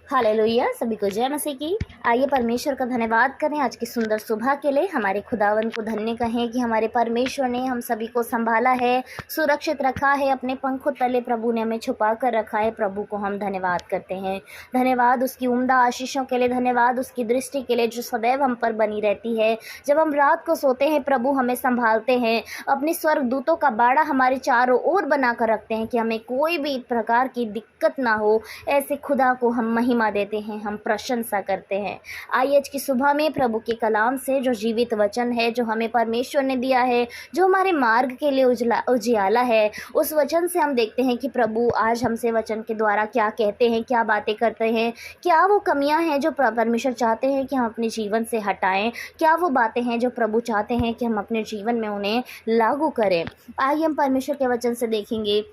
Hallelujah, सभी को जय मसीह की। आइए परमेश्वर का धन्यवाद करें आज की सुंदर सुबह के लिए। हमारे खुदावन को धन्य कहें कि हमारे परमेश्वर ने हम सभी को संभाला है, सुरक्षित रखा है, अपने पंखों तले प्रभु ने हमें छुपा कर रखा है। प्रभु को हम धन्यवाद करते हैं। धन्यवाद उसकी उम्दा आशीषों के लिए, धन्यवाद उसकी दृष्टि के लिए जो सदैव हम पर बनी रहती है। जब हम रात को सोते हैं प्रभु हमें संभालते हैं, अपने स्वर्गदूतों का बाड़ा हमारे चारों ओर बना कर रखते हैं कि हमें कोई भी प्रकार की दिक्कत ना हो। ऐसे खुदा को हम महिमा देते हैं, हम प्रशंसा करते हैं। आइए आज की सुबह में प्रभु के कलाम से जो जीवित वचन है, जो हमें परमेश्वर ने दिया है, जो हमारे मार्ग के लिए उजियाला है, उस वचन से हम देखते हैं कि प्रभु आज हमसे वचन के द्वारा क्या कहते हैं, क्या बातें करते हैं, क्या वो कमियां हैं जो परमेश्वर चाहते हैं कि हम अपने जीवन से हटाएं, क्या वो बातें हैं जो प्रभु चाहते हैं कि हम अपने जीवन में उन्हें लागू करें। आइए हम परमेश्वर के वचन से देखेंगे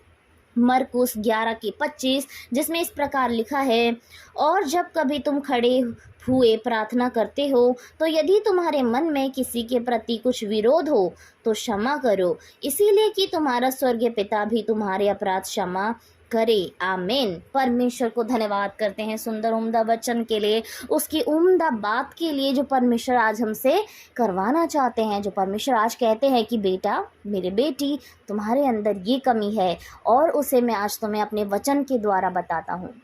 मरकुस 11:25, जिसमें इस प्रकार लिखा है, और जब कभी तुम खड़े हुए प्रार्थना करते हो तो यदि तुम्हारे मन में किसी के प्रति कुछ विरोध हो तो क्षमा करो, इसीलिए कि तुम्हारा स्वर्गीय पिता भी तुम्हारे अपराध क्षमा करे। आमीन। परमेश्वर को धन्यवाद करते हैं सुंदर उम्दा वचन के लिए, उसकी उम्दा बात के लिए जो परमेश्वर आज हमसे करवाना चाहते हैं। जो परमेश्वर आज कहते हैं कि बेटा, मेरे बेटी, तुम्हारे अंदर ये कमी है और उसे मैं आज तुम्हें अपने वचन के द्वारा बताता हूँ।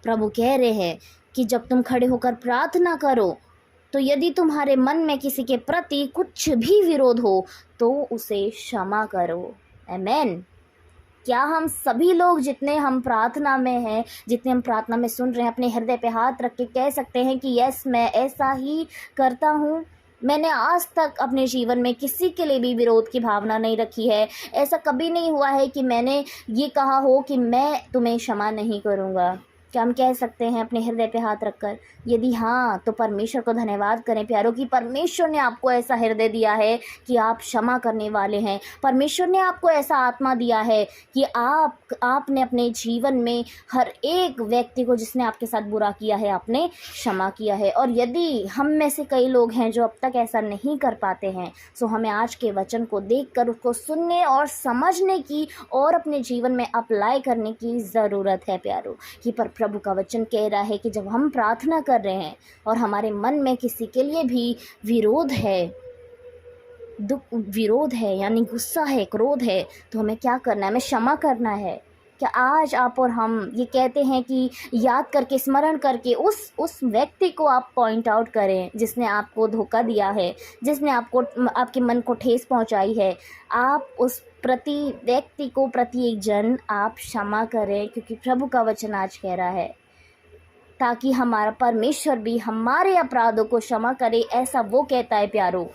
प्रभु कह रहे हैं कि जब तुम खड़े होकर प्रार्थना करो तो यदि तुम्हारे मन में किसी के प्रति कुछ भी विरोध हो तो उसे क्षमा करो। आमीन। क्या हम सभी लोग जितने हम प्रार्थना में हैं, जितने हम प्रार्थना में सुन रहे हैं, अपने हृदय पे हाथ रख के कह सकते हैं कि यस, मैं ऐसा ही करता हूँ। मैंने आज तक अपने जीवन में किसी के लिए भी विरोध की भावना नहीं रखी है। ऐसा कभी नहीं हुआ है कि मैंने ये कहा हो कि मैं तुम्हें क्षमा नहीं करूँगा। क्या हम कह सकते हैं अपने हृदय पे हाथ रखकर? यदि हाँ, तो परमेश्वर को धन्यवाद करें प्यारों कि परमेश्वर ने आपको ऐसा हृदय दिया है कि आप क्षमा करने वाले हैं। परमेश्वर ने आपको ऐसा आत्मा दिया है कि आपने अपने जीवन में हर एक व्यक्ति को जिसने आपके साथ बुरा किया है आपने क्षमा किया है। और यदि हम में से कई लोग हैं जो अब तक ऐसा नहीं कर पाते हैं, तो हमें आज के वचन को देखकर उसको सुनने और समझने की और अपने जीवन में अप्लाई करने की ज़रूरत है प्यारों। कि पर प्रभु का वचन कह रहा है कि जब हम प्रार्थना कर रहे हैं और हमारे मन में किसी के लिए भी विरोध है यानी गुस्सा है, क्रोध है, तो हमें क्या करना है? हमें क्षमा करना है। क्या आज आप और हम ये कहते हैं कि याद करके, स्मरण करके उस व्यक्ति को आप पॉइंट आउट करें जिसने आपको धोखा दिया है, जिसने आपके मन को ठेस पहुंचाई है। आप उस प्रति व्यक्ति को, प्रति एक जन आप क्षमा करें, क्योंकि प्रभु का वचन आज कह रहा है ताकि हमारा परमेश्वर भी हमारे अपराधों को क्षमा करे। ऐसा वो कहता है प्यारो।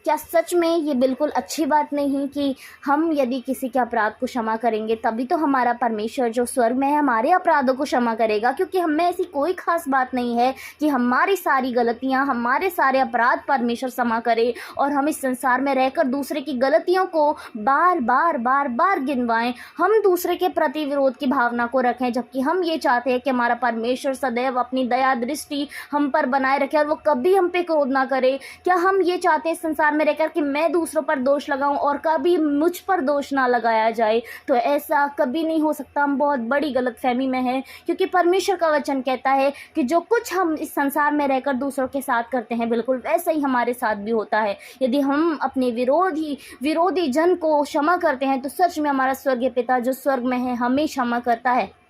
क्या सच में ये बिल्कुल अच्छी बात नहीं कि हम यदि किसी के अपराध को क्षमा करेंगे तभी तो हमारा परमेश्वर जो स्वर्ग में है हमारे अपराधों को क्षमा करेगा? क्योंकि हमें ऐसी कोई खास बात नहीं है कि हमारी सारी गलतियां, हमारे सारे अपराध परमेश्वर क्षमा करे और हम इस संसार में रहकर दूसरे की गलतियों को बार बार गिनवाएं, हम दूसरे के प्रति विरोध की भावना को रखें, जबकि हम ये चाहते हैं कि हमारा परमेश्वर सदैव अपनी दया दृष्टि हम पर बनाए रखे और वो कभी हम पे क्रोध ना करे। क्या हम ये चाहते हैं संसार में रहकर कि मैं दूसरों पर दोष लगाऊं और कभी मुझ पर दोष ना लगाया जाए? तो ऐसा कभी नहीं हो सकता। हम बहुत बड़ी गलतफहमी में हैं, क्योंकि परमेश्वर का वचन कहता है कि जो कुछ हम इस संसार में रहकर दूसरों के साथ करते हैं बिल्कुल वैसा ही हमारे साथ भी होता है। यदि हम अपने विरोधी जन को क्षमा करते हैं तो सच में हमारा स्वर्गीय पिता जो स्वर्ग में है हमें क्षमा करता है।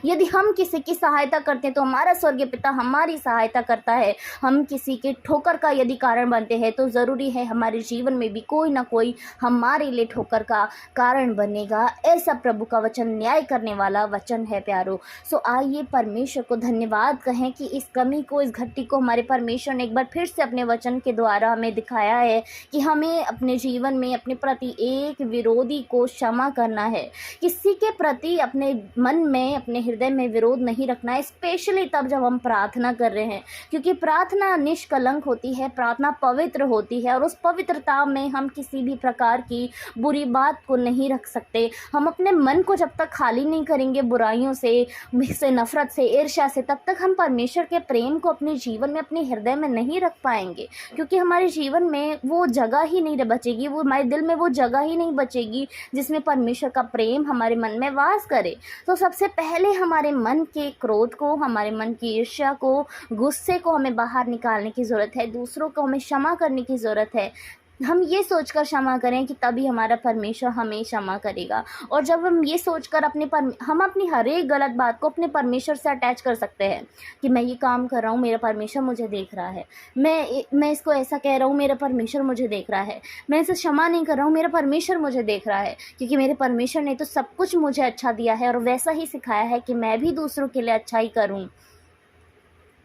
यदि हम किसी की सहायता करते हैं तो हमारा स्वर्गीय पिता हमारी सहायता करता है। हम किसी के ठोकर का यदि कारण बनते हैं तो ज़रूरी है हमारे जीवन में भी कोई ना कोई हमारे लिए ठोकर का कारण बनेगा। ऐसा प्रभु का वचन न्याय करने वाला वचन है प्यारो। सो आइए परमेश्वर को धन्यवाद कहें कि इस कमी को, इस घट्टी को हमारे परमेश्वर ने एक बार फिर से अपने वचन के द्वारा हमें दिखाया है कि हमें अपने जीवन में अपने प्रति एक विरोधी को क्षमा करना है। किसी के प्रति अपने मन में, अपने हृदय में विरोध नहीं रखना है, स्पेशली तब जब हम प्रार्थना कर रहे हैं, क्योंकि प्रार्थना निष्कलंक होती है, प्रार्थना पवित्र होती है और उस पवित्रता में हम किसी भी प्रकार की बुरी बात को नहीं रख सकते। हम अपने मन को जब तक खाली नहीं करेंगे बुराइयों से, नफरत से, ईर्ष्या से, तब तक हम परमेश्वर के प्रेम को अपने जीवन में, अपने हृदय में नहीं रख पाएंगे, क्योंकि हमारे जीवन में वो जगह ही नहीं बचेगी, वो हमारे दिल में वो जगह ही नहीं बचेगी जिसमें परमेश्वर का प्रेम हमारे मन में वास करे। तो सबसे पहले पहले हमारे मन के क्रोध को, हमारे मन की ईर्ष्या को, गुस्से को हमें बाहर निकालने की ज़रूरत है। दूसरों को हमें क्षमा करने की ज़रूरत है। हम ये सोचकर क्षमा करें कि तभी हमारा परमेश्वर हमें क्षमा करेगा। और जब हम ये सोचकर हम अपनी हर एक गलत बात को अपने परमेश्वर से अटैच कर सकते हैं कि मैं ये काम कर रहा हूँ, मेरा परमेश्वर मुझे देख रहा है। मैं इसको ऐसा कह रहा हूँ, मेरा परमेश्वर मुझे देख रहा है। मैं इसे क्षमा नहीं कर रहा हूँ, मेरा परमेश्वर मुझे देख रहा है। क्योंकि मेरे परमेश्वर ने तो सब कुछ मुझे अच्छा दिया है और वैसा ही सिखाया है कि मैं भी दूसरों के लिए अच्छा ही करूँ।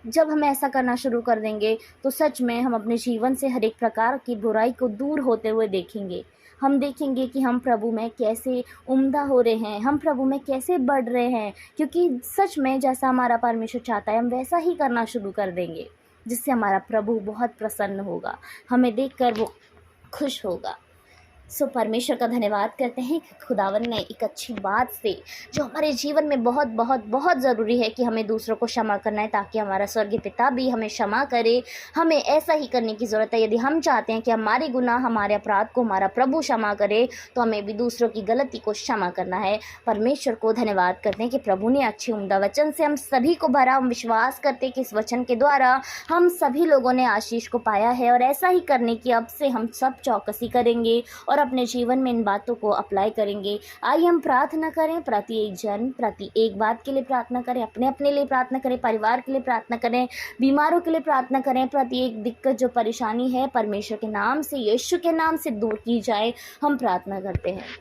जब हम ऐसा करना शुरू कर देंगे तो सच में हम अपने जीवन से हर एक प्रकार की बुराई को दूर होते हुए देखेंगे। हम देखेंगे कि हम प्रभु में कैसे उम्दा हो रहे हैं, हम प्रभु में कैसे बढ़ रहे हैं, क्योंकि सच में जैसा हमारा परमेश्वर चाहता है हम वैसा ही करना शुरू कर देंगे, जिससे हमारा प्रभु बहुत प्रसन्न होगा, हमें देखकर वो खुश होगा। परमेश्वर का धन्यवाद करते हैं कि खुदावन ने एक अच्छी बात से, जो हमारे जीवन में बहुत बहुत बहुत ज़रूरी है कि हमें दूसरों को क्षमा करना है, ताकि हमारा स्वर्गीय पिता भी हमें क्षमा करे। हमें ऐसा ही करने की ज़रूरत है। यदि हम चाहते हैं कि हमारे गुनाह, हमारे अपराध को हमारा प्रभु क्षमा करे, तो हमें भी दूसरों की गलती को क्षमा करना है। परमेश्वर को धन्यवाद करते हैं कि प्रभु ने अच्छी उम्दा वचन से हम सभी को भरा। हम विश्वास करते हैं कि इस वचन के द्वारा हम सभी लोगों ने आशीष को पाया है, और ऐसा ही करने की अब से हम सब चौकसी करेंगे और अपने जीवन में इन बातों को अप्लाई करेंगे। आइए हम प्रार्थना करें, प्रति एक बात के लिए प्रार्थना करें, अपने अपने लिए प्रार्थना करें, परिवार के लिए प्रार्थना करें, बीमारों के लिए प्रार्थना करें। प्रति एक दिक्कत जो परेशानी है परमेश्वर के नाम से, यीशु के नाम से दूर की जाए, हम प्रार्थना करते हैं।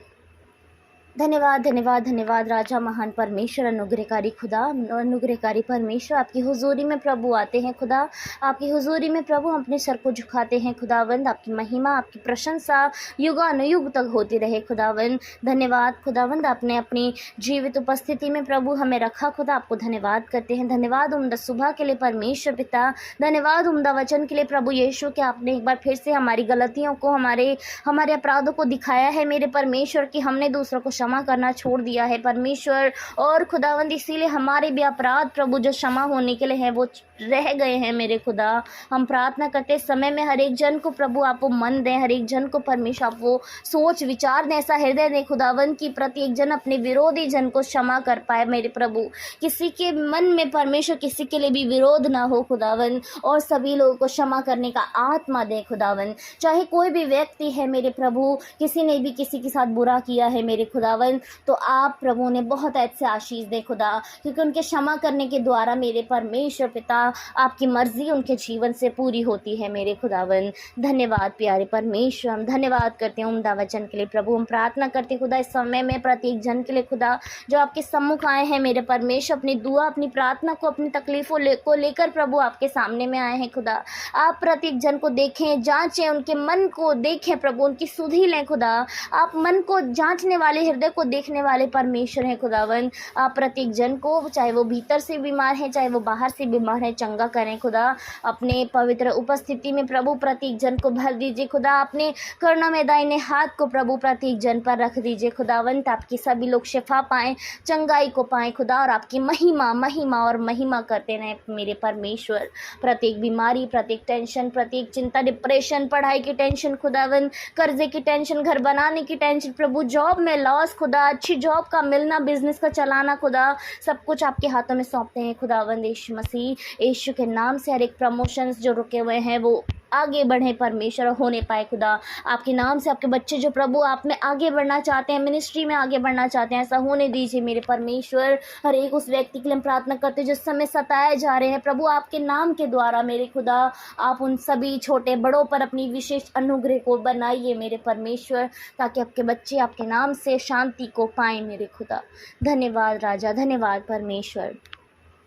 धन्यवाद धन्यवाद धन्यवाद राजा, महान परमेश्वर, अनुग्रहकारी खुदा, अनुग्रहकारी परमेश्वर, आपकी हुजूरी में प्रभु आते हैं खुदा। आपकी हुजूरी में प्रभु हम अपने सर को झुकाते हैं खुदावंद। आपकी महिमा, आपकी प्रशंसा युगानुयुग तक होती रहे खुदावंद। धन्यवाद खुदावंद, आपने अपनी जीवित उपस्थिति में प्रभु हमें रखा खुदा। आपको धन्यवाद करते हैं। धन्यवाद उम्दा सुबह के लिए परमेश्वर पिता, धन्यवाद उम्दा वचन के लिए प्रभु यीशु कि आपने एक बार फिर से हमारी गलतियों को, हमारे अपराधों को दिखाया है मेरे परमेश्वर, कि हमने दूसरों को क्षमा करना छोड़ दिया है परमेश्वर। और खुदावंद इसीलिए हमारे भी अपराध प्रभु जो क्षमा होने के लिए हैं वो रह गए हैं मेरे खुदा। हम प्रार्थना करते समय में हर एक जन को प्रभु आप वो मन दें, हर एक जन को परमेश्वर आप वो सोच विचार दें, ऐसा हृदय दें खुदावंद की प्रति एक जन अपने विरोधी जन को क्षमा कर पाए मेरे प्रभु। किसी के मन में परमेश्वर किसी के लिए भी विरोध ना हो खुदावंद, और सभी लोगों को क्षमा करने का आत्मा दे खुदावंद। चाहे कोई भी व्यक्ति है मेरे प्रभु, किसी ने भी किसी के साथ बुरा किया है मेरे खुदावंद, तो आप प्रभु ने बहुत ऐसे आशीष दे खुदा, क्योंकि उनके क्षमा करने के द्वारा मेरे परमेश्वर पिता आपकी मर्जी उनके जीवन से पूरी होती है मेरे खुदावंद। धन्यवाद प्यारे परमेश्वर, हम धन्यवाद करते हैं उम्दा वचन के लिए प्रभु। हम प्रार्थना करते खुदा इस समय में प्रत्येक जन के लिए खुदा जो आपके सम्मुख आए हैं मेरे परमेश्वर, अपनी दुआ, अपनी प्रार्थना को, अपनी तकलीफों को लेकर प्रभु आपके सामने में आए हैं खुदा। आप प्रत्येक जन को देखें, जांचें, उनके मन को देखें प्रभु, उनकी सुधि लें खुदा। आप मन को जांचने वाले, हृदय को देखने वाले परमेश्वर हैं खुदावन। आप प्रत्येक जन को, चाहे वो भीतर से बीमार है चाहे वो बाहर से बीमार है, चंगा करें खुदा। अपने पवित्र उपस्थिति में प्रभु प्रत्येक जन को भर दीजिए खुदा। अपने करुणा में दाहिने हाथ को प्रभु प्रत्येक जन पर रख दीजिए खुदावंत। आपकी सभी लोग शिफा पाएं, चंगाई को पाएं खुदा, और आपकी महिमा महिमा और महिमा करते रहें मेरे परमेश्वर। प्रत्येक बीमारी, प्रत्येक टेंशन, प्रत्येक चिंता, डिप्रेशन, पढ़ाई की टेंशन खुदावंत, कर्जे की टेंशन, घर बनाने की टेंशन प्रभु, जॉब में लॉस खुदा, अच्छी जॉब का मिलना, बिजनेस का चलाना खुदा, सब कुछ आपके हाथों में सौंपते हैं खुदावंद। यीशु मसीह, यीशु के नाम से हर एक प्रमोशंस जो रुके हुए हैं वो आगे बढ़े परमेश्वर, होने पाए खुदा। आपके नाम से आपके बच्चे जो प्रभु आप में आगे बढ़ना चाहते हैं, मिनिस्ट्री में आगे बढ़ना चाहते हैं, ऐसा होने दीजिए मेरे परमेश्वर। हर एक उस व्यक्ति के लिए हम प्रार्थना करते हैं जिस समय सताए जा रहे हैं प्रभु, आपके नाम के द्वारा मेरे खुदा आप उन सभी छोटे बड़ों पर अपनी विशेष अनुग्रह को बनाइए मेरे परमेश्वर, ताकि आपके बच्चे आपके नाम से शांति को पाएं मेरे खुदा। धन्यवाद राजा, धन्यवाद परमेश्वर।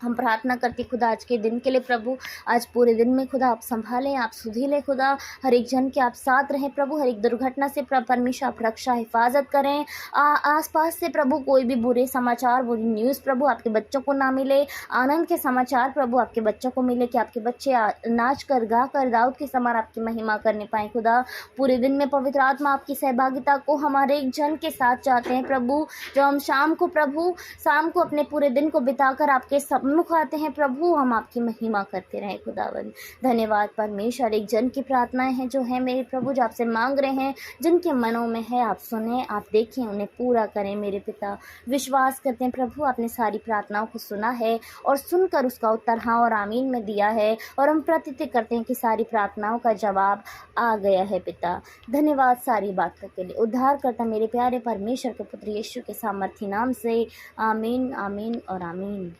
हम प्रार्थना करते खुदा आज के दिन के लिए प्रभु, आज पूरे दिन में खुदा आप संभालें, आप सुधी लें खुदा, हर एक जन के आप साथ रहें प्रभु। हर एक दुर्घटना से परमेश्वर आप रक्षा हिफाजत करें। आसपास से प्रभु कोई भी बुरे समाचार, बुरी न्यूज़ प्रभु आपके बच्चों को ना मिले। आनंद के समाचार प्रभु आपके बच्चों को मिले, कि आपके बच्चे नाच कर, गा कर दाऊद के समान आपकी महिमा करने पाएँ खुदा। पूरे दिन में पवित्र आत्मा आपकी सहभागिता को हमारे एक जन के साथ चाहते हैं प्रभु। जब हम शाम को प्रभु, शाम को अपने पूरे दिन को बिताकर आपके सब उन्मुख आते हैं प्रभु, हम आपकी महिमा करते रहें खुदावन। धन्यवाद परमेश्वर, एक जन की प्रार्थनाएं हैं जो है मेरे प्रभु, जो आपसे मांग रहे हैं, जिनके मनों में है, आप सुने, आप देखें, उन्हें पूरा करें मेरे पिता। विश्वास करते हैं प्रभु, आपने सारी प्रार्थनाओं को सुना है और सुनकर उसका उत्तर हाँ और आमीन में दिया है, और हम प्रतीत करते हैं कि सारी प्रार्थनाओं का जवाब आ गया है पिता। धन्यवाद सारी बातों के लिए। उद्धार करता मेरे प्यारे परमेश्वर के पुत्र यीशु के सामर्थी नाम से, आमीन, आमीन और आमीन।